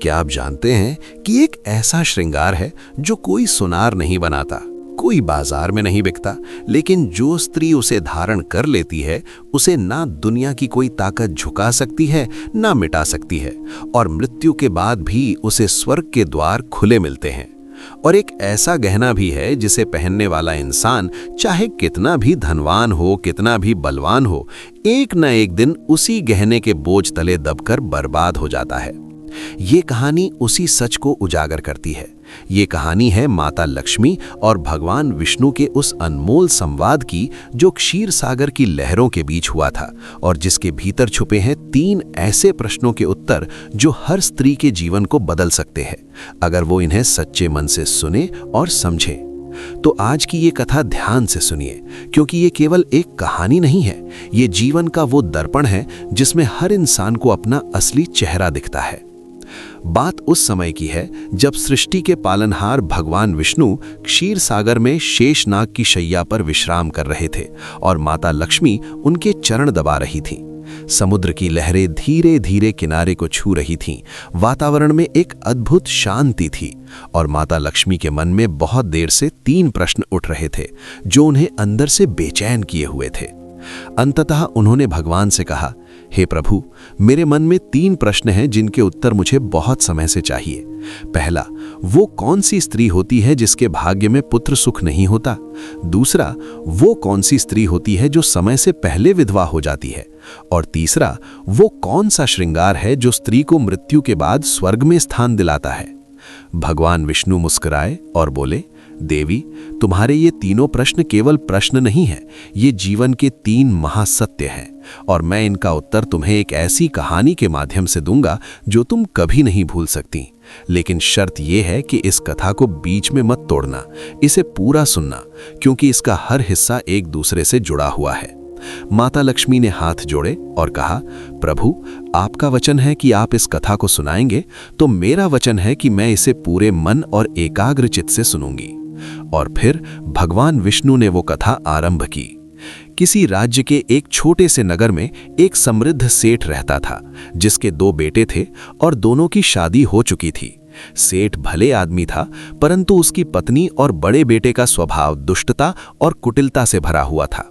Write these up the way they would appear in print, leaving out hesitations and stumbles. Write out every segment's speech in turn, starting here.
क्या आप जानते हैं कि एक ऐसा श्रृंगार है जो कोई सुनार नहीं बनाता, कोई बाजार में नहीं बिकता, लेकिन जो स्त्री उसे धारण कर लेती है उसे ना दुनिया की कोई ताकत झुका सकती है ना मिटा सकती है, और मृत्यु के बाद भी उसे स्वर्ग के द्वार खुले मिलते हैं। और एक ऐसा गहना भी है जिसे पहनने वाला इंसान चाहे कितना भी धनवान हो, कितना भी बलवान हो, एक न एक दिन उसी गहने के बोझ तले दबकर बर्बाद हो जाता है। ये कहानी उसी सच को उजागर करती है। ये कहानी है माता लक्ष्मी और भगवान विष्णु के उस अनमोल संवाद की जो क्षीर सागर की लहरों के बीच हुआ था, और जिसके भीतर छुपे हैं 3 ऐसे प्रश्नों के उत्तर जो हर स्त्री के जीवन को बदल सकते हैं, अगर वो इन्हें सच्चे मन से सुने और समझे। तो आज की ये कथा ध्यान से सुनिए, क्योंकि ये केवल एक कहानी नहीं है, ये जीवन का वो दर्पण है जिसमें हर इंसान को अपना असली चेहरा दिखता है। बात उस समय की है जब सृष्टि के पालनहार भगवान विष्णु क्षीर सागर में शेषनाग की शैया पर विश्राम कर रहे थे और माता लक्ष्मी उनके चरण दबा रही थीं। समुद्र की लहरें धीरे धीरे किनारे को छू रही थीं। वातावरण में एक अद्भुत शांति थी और माता लक्ष्मी के मन में बहुत देर से 3 प्रश्न उठ रहे थे जो उन्हें अंदर से बेचैन किए हुए थे। अंततः उन्होंने भगवान से कहा, हे प्रभु, मेरे मन में 3 प्रश्न हैं जिनके उत्तर मुझे बहुत समय से चाहिए। पहला, वो कौन सी स्त्री होती है जिसके भाग्य में पुत्र सुख नहीं होता? दूसरा, वो कौन सी स्त्री होती है जो समय से पहले विधवा हो जाती है? और तीसरा, वो कौन सा श्रृंगार है जो स्त्री को मृत्यु के बाद स्वर्ग में स्थान दिलाता है? भगवान विष्णु मुस्कुराए और बोले, देवी, तुम्हारे ये तीनों प्रश्न केवल प्रश्न नहीं है, ये जीवन के 3 महासत्य हैं, और मैं इनका उत्तर तुम्हें एक ऐसी कहानी के माध्यम से दूंगा जो तुम कभी नहीं भूल सकती। लेकिन शर्त यह है कि इस कथा को बीच में मत तोड़ना, इसे पूरा सुनना, क्योंकि इसका हर हिस्सा एक दूसरे से जुड़ा हुआ है। माता लक्ष्मी ने हाथ जोड़े और कहा, प्रभु, आपका वचन है कि आप इस कथा को सुनाएंगे, तो मेरा वचन है कि मैं इसे पूरे मन और एकाग्र चित्त से सुनूंगी। और फिर भगवान विष्णु ने वो कथा आरंभ की। किसी राज्य के एक छोटे से नगर में एक समृद्ध सेठ रहता था, जिसके 2 बेटे थे और दोनों की शादी हो चुकी थी। सेठ भले आदमी था, परंतु उसकी पत्नी और बड़े बेटे का स्वभाव दुष्टता और कुटिलता से भरा हुआ था।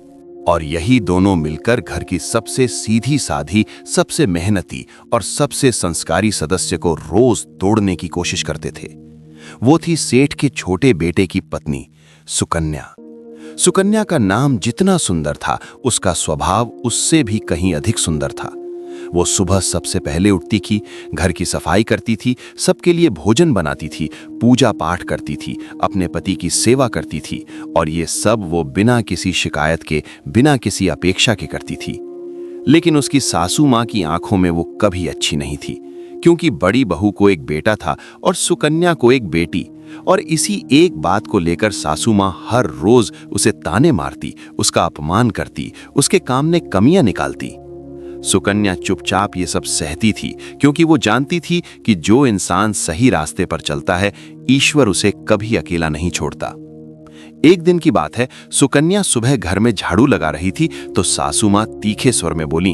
और यही दोनों मिलकर घर की सबसे सीधी साधी, सबसे मेहनती और सबसे संस्कारी सदस्य को रोज तोड़ने की कोशिश करते थे। वो थी सेठ के छोटे बेटे की पत्नी सुकन्या। सुकन्या का नाम जितना सुंदर था, उसका स्वभाव उससे भी कहीं अधिक सुंदर था। वो सुबह सबसे पहले उठती थी, घर की सफाई करती थी, सबके लिए भोजन बनाती थी, पूजा पाठ करती थी, अपने पति की सेवा करती थी, और ये सब वो बिना किसी शिकायत के, बिना किसी अपेक्षा के करती थी। लेकिन उसकी सासू माँ की आंखों में वो कभी अच्छी नहीं थी, क्योंकि बड़ी बहू को एक बेटा था और सुकन्या को एक बेटी, और इसी एक बात को लेकर सासू माँ हर रोज उसे ताने मारती, उसका अपमान करती, उसके काम में कमियां निकालती। सुकन्या चुपचाप ये सब सहती थी, क्योंकि वो जानती थी कि जो इंसान सही रास्ते पर चलता है, ईश्वर उसे कभी अकेला नहीं छोड़ता। एक दिन की बात है, सुकन्या सुबह घर में झाड़ू लगा रही थी तो सासू माँ तीखे स्वर में बोली,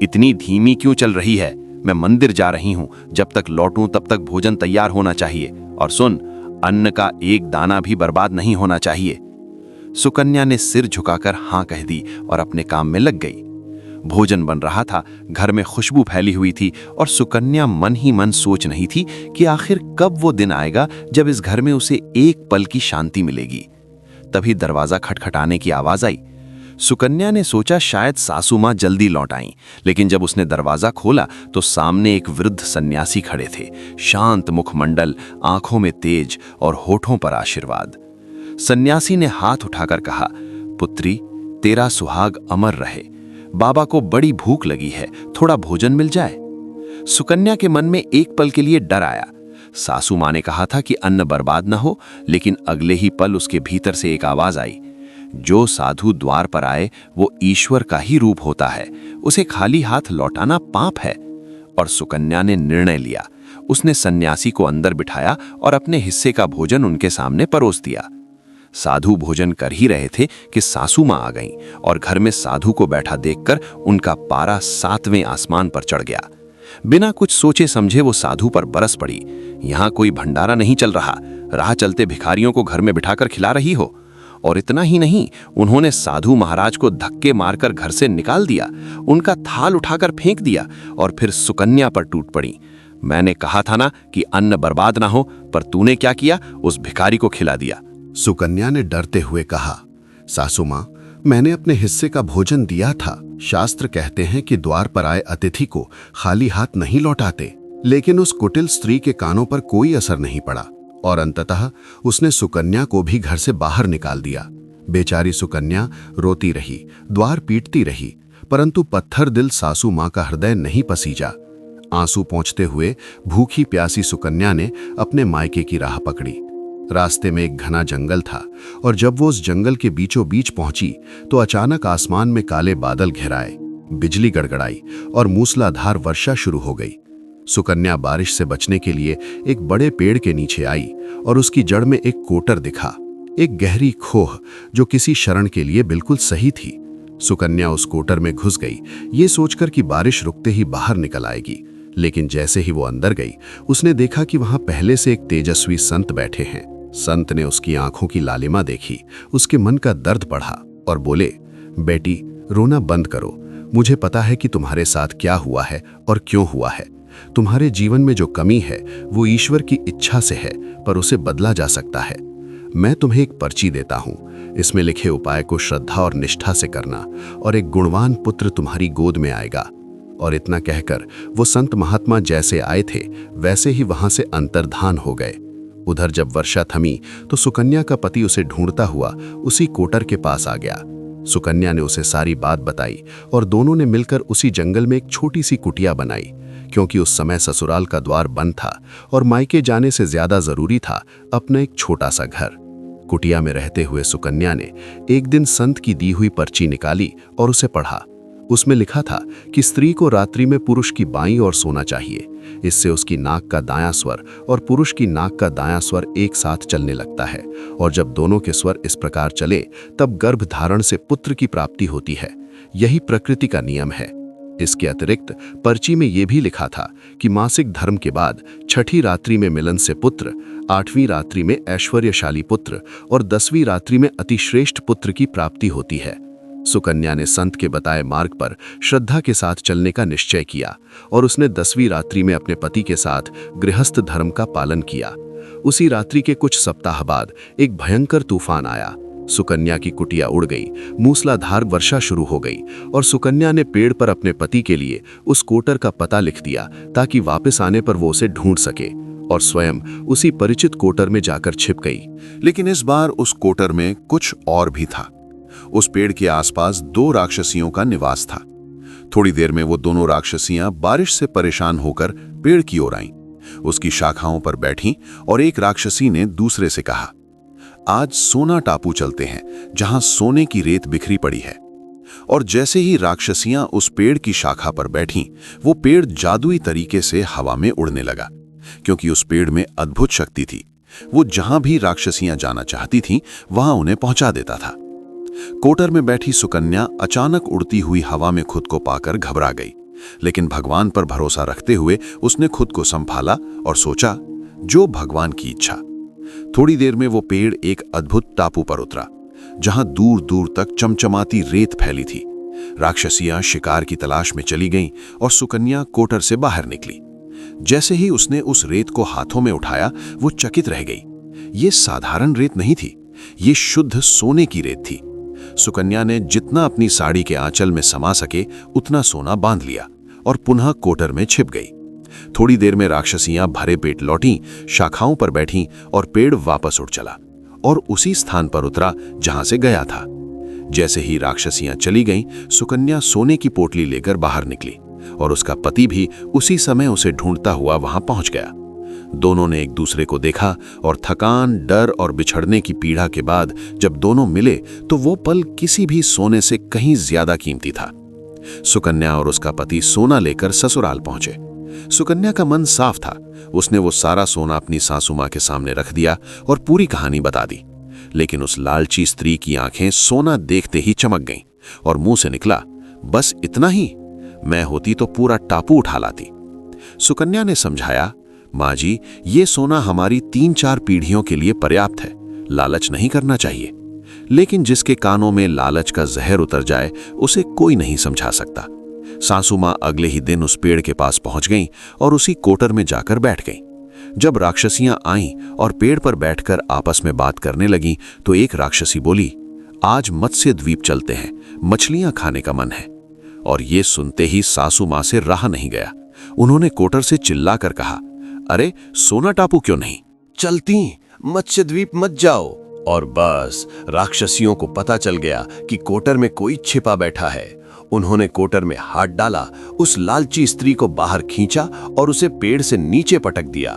इतनी धीमी क्यों चल रही है? मैं मंदिर जा रही हूँ, जब तक लौटूं तब तक भोजन तैयार होना चाहिए, और सुन, अन्न का एक दाना भी बर्बाद नहीं होना चाहिए। सुकन्या ने सिर झुकाकर हाँ कह दी और अपने काम में लग गई। भोजन बन रहा था, घर में खुशबू फैली हुई थी, और सुकन्या मन ही मन सोच रही थी कि आखिर कब वो दिन आएगा जब इस घर में उसे एक पल की शांति मिलेगी। तभी दरवाजा खटखटाने की आवाज आई। सुकन्या ने सोचा शायद सासू माँ जल्दी लौट आईं, लेकिन जब उसने दरवाजा खोला तो सामने एक वृद्ध सन्यासी खड़े थे, शांत मुखमंडल, आंखों में तेज और होठों पर आशीर्वाद। सन्यासी ने हाथ उठाकर कहा, पुत्री, तेरा सुहाग अमर रहे। बाबा को बड़ी भूख लगी है, थोड़ा भोजन मिल जाए। सुकन्या के मन में एक पल के लिए डर आया। सासू माँ ने कहा था कि अन्न बर्बाद न हो, लेकिन अगले ही पल उसके भीतर से एक आवाज आई, जो साधु द्वार पर आए वो ईश्वर का ही रूप होता है, उसे खाली हाथ लौटाना पाप है। और सुकन्या ने निर्णय लिया। उसने सन्यासी को अंदर बिठाया और अपने हिस्से का भोजन उनके सामने परोस दिया। साधु भोजन कर ही रहे थे कि सासू माँ आ गईं और घर में साधु को बैठा देखकर उनका पारा 7वें आसमान पर चढ़ गया। बिना कुछ सोचे समझे वो साधु पर बरस पड़ी। यहाँ कोई भंडारा नहीं चल रहा, राह चलते भिखारियों को घर में बिठाकर खिला रही हो। और इतना ही नहीं, उन्होंने साधु महाराज को धक्के मारकर घर से निकाल दिया, उनका थाल उठाकर फेंक दिया और फिर सुकन्या पर टूट पड़ी। मैंने कहा था ना कि अन्न बर्बाद ना हो, पर तूने क्या किया, उस भिखारी को खिला दिया। सुकन्या ने डरते हुए कहा, सासू मां, मैंने अपने हिस्से का भोजन दिया था। शास्त्र कहते हैं कि द्वार पर आए अतिथि को खाली हाथ नहीं लौटाते। लेकिन उस कुटिल स्त्री के कानों पर कोई असर नहीं पड़ा और अंततः उसने सुकन्या को भी घर से बाहर निकाल दिया। बेचारी सुकन्या रोती रही, द्वार पीटती रही, परंतु पत्थर दिल सासू मां का हृदय नहीं पसीजा। आंसू पोंछते हुए भूखी प्यासी सुकन्या ने अपने मायके की राह पकड़ी। रास्ते में एक घना जंगल था और जब वो उस जंगल के बीचों बीच पहुंची तो अचानक आसमान में काले बादल घिराए, बिजली गड़गड़ाई और मूसलाधार वर्षा शुरू हो गई। सुकन्या बारिश से बचने के लिए एक बड़े पेड़ के नीचे आई और उसकी जड़ में एक कोटर दिखा, एक गहरी खोह जो किसी शरण के लिए बिल्कुल सही थी। सुकन्या उस कोटर में घुस गई, ये सोचकर कि बारिश रुकते ही बाहर निकल आएगी। लेकिन जैसे ही वो अंदर गई, उसने देखा कि वहां पहले से एक तेजस्वी संत बैठे हैं। संत ने उसकी आंखों की लालिमा देखी, उसके मन का दर्द बढ़ा और बोले, बेटी, रोना बंद करो। मुझे पता है कि तुम्हारे साथ क्या हुआ है और क्यों हुआ है। तुम्हारे जीवन में जो कमी है वो ईश्वर की इच्छा से है, पर उसे बदला जा सकता है। मैं तुम्हें एक पर्ची देता हूं, इसमें लिखे उपाय को श्रद्धा और निष्ठा से करना और एक गुणवान पुत्र तुम्हारी गोद में आएगा। और इतना कहकर वो संत महात्मा जैसे आए थे वैसे ही वहां से अंतर्धान हो गए। उधर जब वर्षा थमी तो सुकन्या का पति उसे ढूंढता हुआ उसी कोटर के पास आ गया। सुकन्या ने उसे सारी बात बताई और दोनों ने मिलकर उसी जंगल में एक छोटी सी कुटिया बनाई, क्योंकि उस समय ससुराल का द्वार बंद था और मायके जाने से ज्यादा जरूरी था अपना एक छोटा सा घर। कुटिया में रहते हुए सुकन्या ने एक दिन संत की दी हुई पर्ची निकाली और उसे पढ़ा। उसमें लिखा था कि स्त्री को रात्रि में पुरुष की बाईं ओर सोना चाहिए, इससे उसकी नाक का दायां स्वर और पुरुष की नाक का दायां स्वर एक साथ चलने लगता है, और जब दोनों के स्वर इस प्रकार चले तब गर्भ धारण से पुत्र की प्राप्ति होती है। यही प्रकृति का नियम है। इसके अतिरिक्त पर्ची में यह भी लिखा था कि मासिक धर्म के बाद छठी रात्रि में मिलन से पुत्र, 8वीं रात्रि में ऐश्वर्यशाली पुत्र और 10वीं रात्रि में अतिश्रेष्ठ पुत्र की प्राप्ति होती है। सुकन्या ने संत के बताए मार्ग पर श्रद्धा के साथ चलने का निश्चय किया और उसने 10वीं रात्रि में अपने पति के साथ गृहस्थ धर्म का पालन किया। उसी रात्रि के कुछ सप्ताह बाद एक भयंकर तूफान आया। सुकन्या की कुटिया उड़ गई, मूसलाधार वर्षा शुरू हो गई और सुकन्या ने पेड़ पर अपने पति के लिए उस कोटर का पता लिख दिया ताकि वापस आने पर वो उसे ढूंढ सके, और स्वयं उसी परिचित कोटर में जाकर छिप गई। लेकिन इस बार उस कोटर में कुछ और भी था। उस पेड़ के आसपास 2 राक्षसियों का निवास था। थोड़ी देर में वो दोनों राक्षसियां बारिश से परेशान होकर पेड़ की ओर आईं। उसकी शाखाओं पर बैठीं और एक राक्षसी ने दूसरे से कहा, आज सोना टापू चलते हैं जहां सोने की रेत बिखरी पड़ी है। और जैसे ही राक्षसियां उस पेड़ की शाखा पर बैठीं, वो पेड़ जादुई तरीके से हवा में उड़ने लगा, क्योंकि उस पेड़ में अद्भुत शक्ति थी। वो जहां भी राक्षसियां जाना चाहती थीं, वहां उन्हें पहुंचा देता था। कोटर में बैठी सुकन्या अचानक उड़ती हुई हवा में खुद को पाकर घबरा गई, लेकिन भगवान पर भरोसा रखते हुए उसने खुद को संभाला और सोचा, जो भगवान की इच्छा। थोड़ी देर में वो पेड़ एक अद्भुत टापू पर उतरा, जहां दूर दूर तक चमचमाती रेत फैली थी। राक्षसियां शिकार की तलाश में चली गईं और सुकन्या कोटर से बाहर निकली। जैसे ही उसने उस रेत को हाथों में उठाया, वो चकित रह गई। ये साधारण रेत नहीं थी, ये शुद्ध सोने की रेत थी। सुकन्या ने जितना अपनी साड़ी के आंचल में समा सके उतना सोना बांध लिया और पुनः कोटर में छिप गई। थोड़ी देर में राक्षसियां भरे पेट लौटीं, शाखाओं पर बैठीं और पेड़ वापस उड़ चला और उसी स्थान पर उतरा जहां से गया था। जैसे ही राक्षसियां चली गईं, सुकन्या सोने की पोटली लेकर बाहर निकली और उसका पति भी उसी समय उसे ढूंढता हुआ वहां पहुंच गया। दोनों ने एक दूसरे को देखा और थकान, डर और बिछड़ने की पीड़ा के बाद जब दोनों मिले तो वो पल किसी भी सोने से कहीं ज्यादा कीमती था। सुकन्या और उसका पति सोना लेकर ससुराल पहुंचे। सुकन्या का मन साफ था। उसने वो सारा सोना अपनी सासू मां के सामने रख दिया और पूरी कहानी बता दी। लेकिन उस लालची स्त्री की आंखें सोना देखते ही चमक गईं और मुंह से निकला, बस इतना ही? मैं होती तो पूरा टापू उठा लाती। सुकन्या ने समझाया, माँ जी, ये सोना हमारी 3-4 पीढ़ियों के लिए पर्याप्त है, लालच नहीं करना चाहिए। लेकिन जिसके कानों में लालच का जहर उतर जाए उसे कोई नहीं समझा सकता। सासू माँ अगले ही दिन उस पेड़ के पास पहुंच गईं और उसी कोटर में जाकर बैठ गईं। जब राक्षसियां आईं और पेड़ पर बैठकर आपस में बात करने लगीं तो एक राक्षसी बोली, आज मत्स्य द्वीप चलते हैं, मछलियां खाने का मन है। और ये सुनते ही सासू माँ से रहा नहीं गया। उन्होंने कोटर से चिल्लाकर कहा, अरे सोना टापू क्यों नहीं? चलती, मत्स्य द्वीप मत जाओ। और बस राक्षसियों को पता चल गया कि कोटर में कोई छिपा बैठा है। उन्होंने कोटर में हाथ डाला, उस लालची स्त्री को बाहर खींचा और उसे पेड़ से नीचे पटक दिया।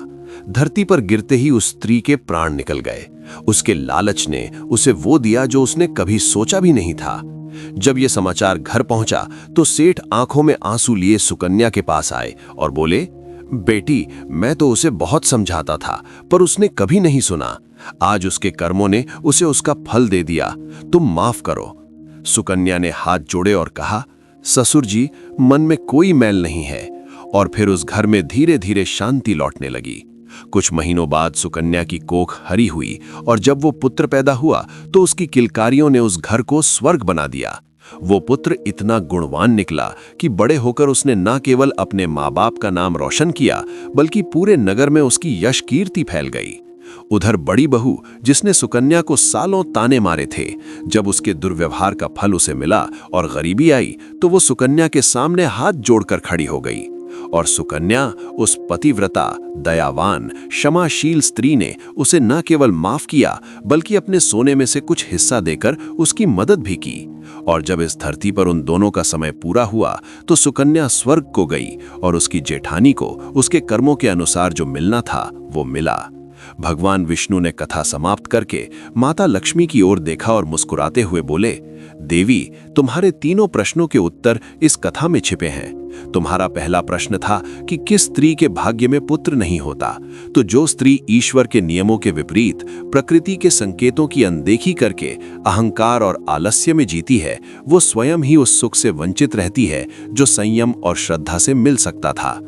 धरती पर गिरते ही उस स्त्री के प्राण निकल गए। उसके लालच ने उसे वो दिया जो उसने कभी सोचा भी नहीं था। जब ये समाचार घर पहुंचा तो सेठ आंखों में आंसू लिए सुकन्या के पास आए और बोले, बेटी, मैं तो उसे बहुत समझाता था पर उसने कभी नहीं सुना। आज उसके कर्मों ने उसे उसका फल दे दिया, तुम माफ करो। सुकन्या ने हाथ जोड़े और कहा, ससुर जी, मन में कोई मैल नहीं है। और फिर उस घर में धीरे धीरे शांति लौटने लगी। कुछ महीनों बाद सुकन्या की कोख हरी हुई और जब वो पुत्र पैदा हुआ तो उसकी किलकारियों ने उस घर को स्वर्ग बना दिया। वो पुत्र इतना गुणवान निकला कि बड़े होकर उसने न केवल अपने माँ बाप का नाम रोशन किया बल्कि पूरे नगर में उसकी यश कीर्ति फैल गई। उधर बड़ी बहू, जिसने सुकन्या को सालों ताने मारे थे, जब उसके दुर्व्यवहार का फल उसे मिला और गरीबी आई तो वो सुकन्या के सामने हाथ जोड़कर खड़ी हो गई। और सुकन्या, उस पतिव्रता, दयावान, क्षमाशील स्त्री ने उसे न केवल माफ किया बल्कि अपने सोने में से कुछ हिस्सा देकर उसकी मदद भी की। और जब इस धरती पर उन दोनों का समय पूरा हुआ तो सुकन्या स्वर्ग को गई और उसकी जेठानी को उसके कर्मों के अनुसार जो मिलना था वो मिला। भगवान विष्णु ने कथा समाप्त करके माता लक्ष्मी की ओर देखा और मुस्कुराते हुए बोले, देवी, तुम्हारे तीनों प्रश्नों के उत्तर इस कथा में छिपे हैं। तुम्हारा पहला प्रश्न था कि किस स्त्री के भाग्य में पुत्र नहीं होता, तो जो स्त्री ईश्वर के नियमों के विपरीत प्रकृति के संकेतों की अनदेखी करके अहंकार और आलस्य में जीती है, वो स्वयं ही उस सुख से वंचित रहती है जो संयम और श्रद्धा से मिल सकता था।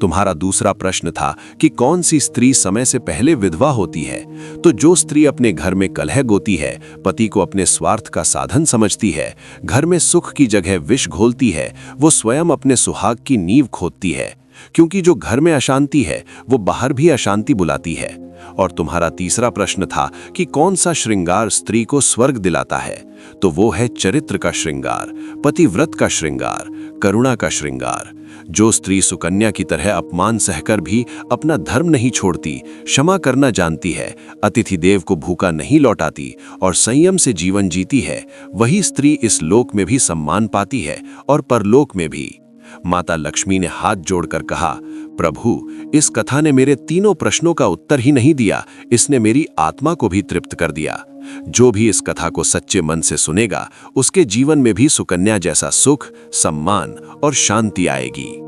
तुम्हारा दूसरा प्रश्न था कि कौन सी स्त्री समय से पहले विधवा होती है, तो जो स्त्री अपने घर में कलह गोती है, पति को अपने स्वार्थ का साधन समझती है, घर में सुख की जगह विष घोलती है, वो स्वयं अपने सुहाग की नींव खोदती है, क्योंकि जो घर में अशांति है वो बाहर भी अशांति बुलाती है। और तुम्हारा तीसरा प्रश्न था कि कौन सा श्रृंगार स्त्री को स्वर्ग दिलाता है, तो वो है चरित्र का श्रृंगार, पतिव्रत का श्रृंगार, करुणा का श्रृंगार। जो स्त्री सुकन्या की तरह अपमान सहकर भी अपना धर्म नहीं छोड़ती, क्षमा करना जानती है, अतिथि देव को भूखा नहीं लौटाती और संयम से जीवन जीती है, वही स्त्री इस लोक में भी सम्मान पाती है और परलोक में भी। माता लक्ष्मी ने हाथ जोड़कर कहा, प्रभु, इस कथा ने मेरे तीनों प्रश्नों का उत्तर ही नहीं दिया, इसने मेरी आत्मा को भी तृप्त कर दिया। जो भी इस कथा को सच्चे मन से सुनेगा, उसके जीवन में भी सुकन्या जैसा सुख, सम्मान और शांति आएगी।